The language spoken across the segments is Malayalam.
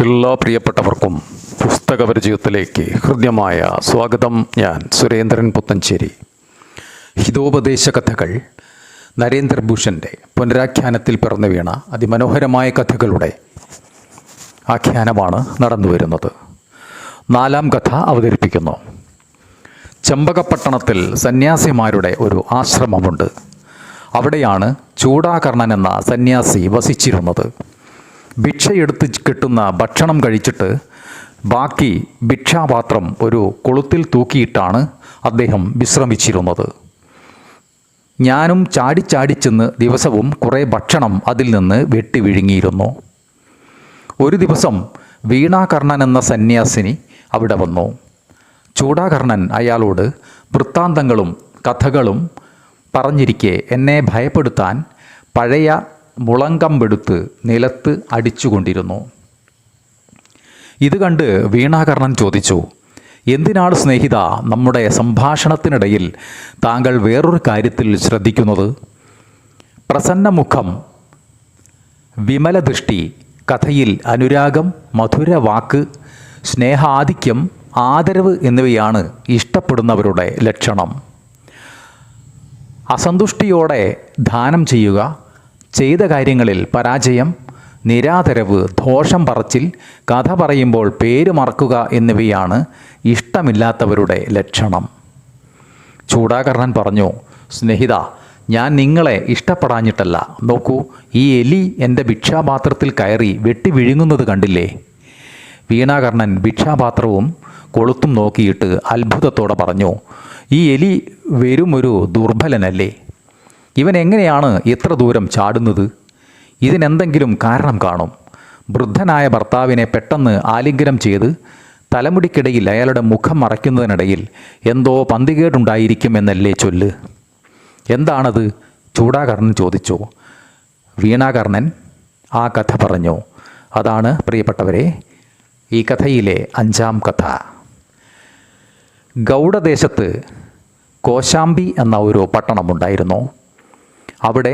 എല്ലാ പ്രിയപ്പെട്ടവർക്കും പുസ്തകപരിചയത്തിലേക്ക് ഹൃദ്യമായ സ്വാഗതം. ഞാൻ സുരേന്ദ്രൻ പുത്തഞ്ചേരി. ഹിതോപദേശ കഥകൾ നരേന്ദ്രഭൂഷൻ്റെ പുനരാഖ്യാനത്തിൽ പിറന്നു വീണ അതിമനോഹരമായ കഥകളുടെ ആഖ്യാനമാണ് നടന്നു വരുന്നത്. 4ാം കഥ അവതരിപ്പിക്കുന്നു. ചെമ്പകപ്പട്ടണത്തിൽ സന്യാസിമാരുടെ ഒരു ആശ്രമമുണ്ട്. അവിടെയാണ് ചൂടാകർണൻ എന്ന സന്യാസി വസിച്ചിരുന്നത്. ഭിക്ഷയെടുത്ത് കിട്ടുന്ന ഭക്ഷണം കഴിച്ചിട്ട് ബാക്കി ഭിക്ഷാപാത്രം ഒരു കൊളുത്തിൽ തൂക്കിയിട്ടാണ് അദ്ദേഹം വിശ്രമിച്ചിരുന്നത്. ഞാനും ചാടിച്ചെന്ന് ദിവസവും കുറേ ഭക്ഷണം അതിൽ നിന്ന് വെട്ടി വിഴുങ്ങിയിരുന്നു. ഒരു ദിവസം വീണാകർണൻ എന്ന സന്യാസിനി അവിടെ വന്നു. ചൂടാകർണൻ അയാളോട് വൃത്താന്തങ്ങളും കഥകളും പറഞ്ഞിരിക്കെ എന്നെ ഭയപ്പെടുത്താൻ പഴയ മുളങ്കമ്പെടുത്ത് നിലത്ത് അടിച്ചുകൊണ്ടിരുന്നു. ഇത് കണ്ട് വീണാകർണൻ ചോദിച്ചു, എന്തിനാണ് സ്നേഹിത നമ്മുടെ സംഭാഷണത്തിനിടയിൽ താങ്കൾ വേറൊരു കാര്യത്തിൽ ശ്രദ്ധിക്കുന്നത്? പ്രസന്നമുഖം, വിമലദൃഷ്ടി, കഥയിൽ അനുരാഗം, മധുരവാക്ക്, സ്നേഹാധിക്യം, ആദരവ് എന്നിവയാണ് ഇഷ്ടപ്പെടുന്നവരുടെ ലക്ഷണം. അസന്തുഷ്ടിയോടെ ദാനം ചെയ്യുക, ചെയ്ത കാര്യങ്ങളിൽ പരാജയം, നിരാദരവ്, ദോഷം പറച്ചിൽ, കഥ പറയുമ്പോൾ പേര് മറക്കുക എന്നിവയാണ് ഇഷ്ടമില്ലാത്തവരുടെ ലക്ഷണം. ചൂടാകർണൻ പറഞ്ഞു, സ്നേഹിത, ഞാൻ നിങ്ങളെ ഇഷ്ടപ്പെടാഞ്ഞിട്ടല്ല. നോക്കൂ, ഈ എലി എൻ്റെ ഭിക്ഷാപാത്രത്തിൽ കയറി വെട്ടി വിഴുങ്ങുന്നത് കണ്ടില്ലേ? വീണാകർണൻ ഭിക്ഷാപാത്രവും കൊളുത്തും നോക്കിയിട്ട് അത്ഭുതത്തോടെ പറഞ്ഞു, ഈ എലി വെറുമൊരു ദുർബലനല്ലേ? ഇവൻ എങ്ങനെയാണ് എത്ര ദൂരം ചാടുന്നത്? ഇതിനെന്തെങ്കിലും കാരണം കാണും. വൃദ്ധനായ ഭർത്താവിനെ പെട്ടെന്ന് ആലിംഗനം ചെയ്ത് തലമുടിക്കിടയിൽ അയാളുടെ മുഖം മറയ്ക്കുന്നതിനിടയിൽ എന്തോ പന്തികേടുണ്ടായിരിക്കുമെന്നല്ലേ ചൊല്ല്. എന്താണത്? ചൂടാകർണൻ ചോദിച്ചു. വീണാകർണൻ ആ കഥ പറഞ്ഞു. അതാണ് പ്രിയപ്പെട്ടവരെ ഈ കഥയിലെ 5ാം കഥ. ഗൗഡദേശത്ത് കോശാംബി എന്ന ഒരു പട്ടണമുണ്ടായിരുന്നു. അവിടെ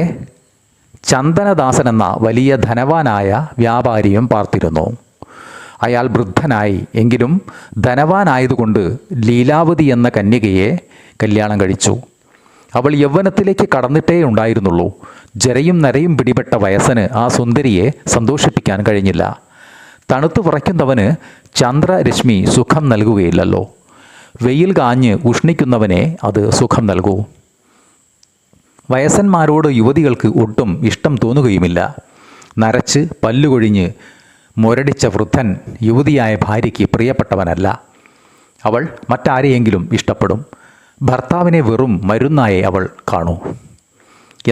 ചന്ദനദാസൻ എന്ന വലിയ ധനവാനായ വ്യാപാരിയും പാർത്തിരുന്നു. അയാൾ വൃദ്ധനായി, എങ്കിലും ധനവാനായതുകൊണ്ട് ലീലാവതി എന്ന കന്യകയെ കല്യാണം കഴിച്ചു. അവൾ യൗവനത്തിലേക്ക് കടന്നിട്ടേ ഉണ്ടായിരുന്നുള്ളൂ. ജരയും നരയും പിടിപെട്ട വയസ്സന് ആ സുന്ദരിയെ സന്തോഷിപ്പിക്കാൻ കഴിഞ്ഞില്ല. തണുത്തു വിറയ്ക്കുന്നവന് ചന്ദ്രരശ്മി സുഖം നൽകുകയില്ലല്ലോ. വെയിൽ കാഞ്ഞ് ഉഷ്ണിക്കുന്നവനെ അത് സുഖം നൽകൂ. വയസ്സന്മാരോട് യുവതികൾക്ക് ഒട്ടും ഇഷ്ടം തോന്നുകയുമില്ല. നരച്ച് പല്ലുകൊഴിഞ്ഞ് മുരടിച്ച വൃദ്ധൻ യുവതിയായ ഭാര്യയ്ക്ക് പ്രിയപ്പെട്ടവനല്ല. അവൾ മറ്റാരെയെങ്കിലും ഇഷ്ടപ്പെടും. ഭർത്താവിനെ വെറും മരുന്നായെ അവൾ കാണൂ.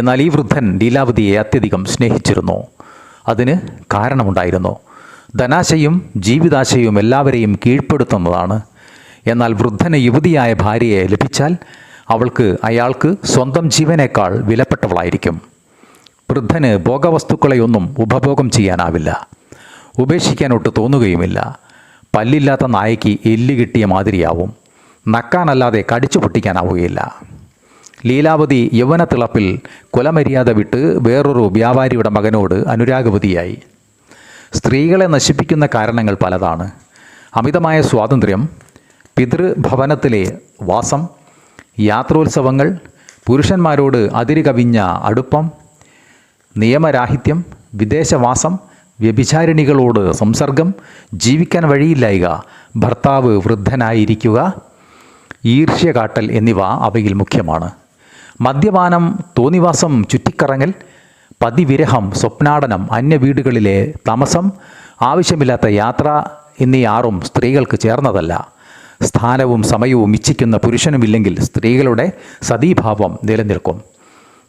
എന്നാൽ ഈ വൃദ്ധൻ ലീലാവതിയെ അത്യധികം സ്നേഹിച്ചിരുന്നു. അതിന് കാരണമുണ്ടായിരുന്നു. ധനാശയും ജീവിതാശയും എല്ലാവരെയും കീഴ്പ്പെടുത്തുന്നതാണ്. എന്നാൽ വൃദ്ധന് യുവതിയായ ഭാര്യയെ ലഭിച്ചാൽ അവൾക്ക് അയാൾക്ക് സ്വന്തം ജീവനേക്കാൾ വിലപ്പെട്ടവളായിരിക്കും. വൃദ്ധന് ഭോഗവസ്തുക്കളെയൊന്നും ഉപഭോഗം ചെയ്യാനാവില്ല. ഉപേക്ഷിക്കാനൊട്ട് തോന്നുകയുമില്ല. പല്ലില്ലാത്ത നായയ്ക്ക് എല്ല് കിട്ടിയ മാതിരിയാവും. നക്കാനല്ലാതെ കടിച്ചു പൊട്ടിക്കാനാവുകയില്ല. ലീലാവതി യൗവനത്തിളപ്പിൽ കുലമര്യാദ വിട്ട് വേറൊരു വ്യാപാരിയുടെ മകനോട് അനുരാഗവതിയായി. സ്ത്രീകളെ നശിപ്പിക്കുന്ന കാരണങ്ങൾ പലതാണ്. അമിതമായ സ്വാതന്ത്ര്യം, പിതൃഭവനത്തിലെ വാസം, യാത്രോത്സവങ്ങൾ, പുരുഷന്മാരോട് അതിരുകവിഞ്ഞ അടുപ്പം, നിയമരാഹിത്യം, വിദേശവാസം, വ്യഭിചാരിണികളോട് സംസർഗം, ജീവിക്കാൻ വഴിയില്ലായ്ക, ഭർത്താവ് വൃദ്ധനായിരിക്കുക, ഈർഷ്യ കാട്ടൽ എന്നിവ അവയിൽ മുഖ്യമാണ്. മദ്യപാനം, തോന്നിവാസം, ചുറ്റിക്കറങ്ങൽ, പതിവിരഹം, സ്വപ്നാടനം, അന്യവീടുകളിലെ താമസം, ആവശ്യമില്ലാത്ത യാത്ര എന്നീ 6ഉം സ്ത്രീകൾക്ക് ചേർന്നതല്ല. സ്ഥാനവും സമയവും ഇച്ഛിക്കുന്ന പുരുഷനുമില്ലെങ്കിൽ സ്ത്രീകളുടെ സതീഭാവം നിലനിൽക്കും.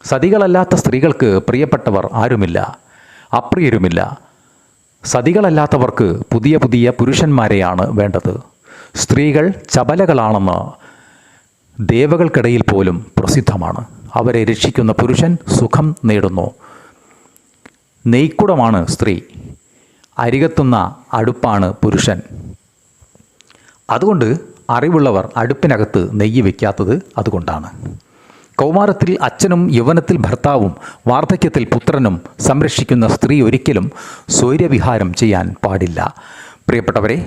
സതികളല്ലാത്ത സ്ത്രീകൾക്ക് പ്രിയപ്പെട്ടവർ ആരുമില്ല, അപ്രിയരുമില്ല. സതികളല്ലാത്തവർക്ക് പുതിയ പുതിയ പുരുഷന്മാരെയാണ് വേണ്ടത്. സ്ത്രീകൾ ചപലകളാണെന്ന് ദേവകൾക്കിടയിൽ പോലും പ്രസിദ്ധമാണ്. അവരെ രക്ഷിക്കുന്ന പുരുഷൻ സുഖം നേടുന്നു. നെയ്ക്കുടമാണ് സ്ത്രീ, അരികത്തുന്ന അടുപ്പാണ് പുരുഷൻ. അതുകൊണ്ട് അറിവുള്ളവർ അടുപ്പിനകത്ത് നെയ്യ് വയ്ക്കാത്തത് അതുകൊണ്ടാണ്. കൗമാരത്തിൽ അച്ഛനും യൗവനത്തിൽ ഭർത്താവും വാർദ്ധക്യത്തിൽ പുത്രനും സംരക്ഷിക്കുന്ന സ്ത്രീ ഒരിക്കലും സ്വൈരവിഹാരം ചെയ്യാൻ പാടില്ല. പ്രിയപ്പെട്ടവരെ,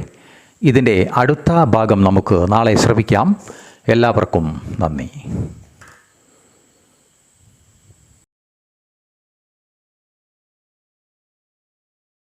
ഇതിൻ്റെ അടുത്ത ഭാഗം നമുക്ക് നാളെ ശ്രമിക്കാം. എല്ലാവർക്കും നന്ദി.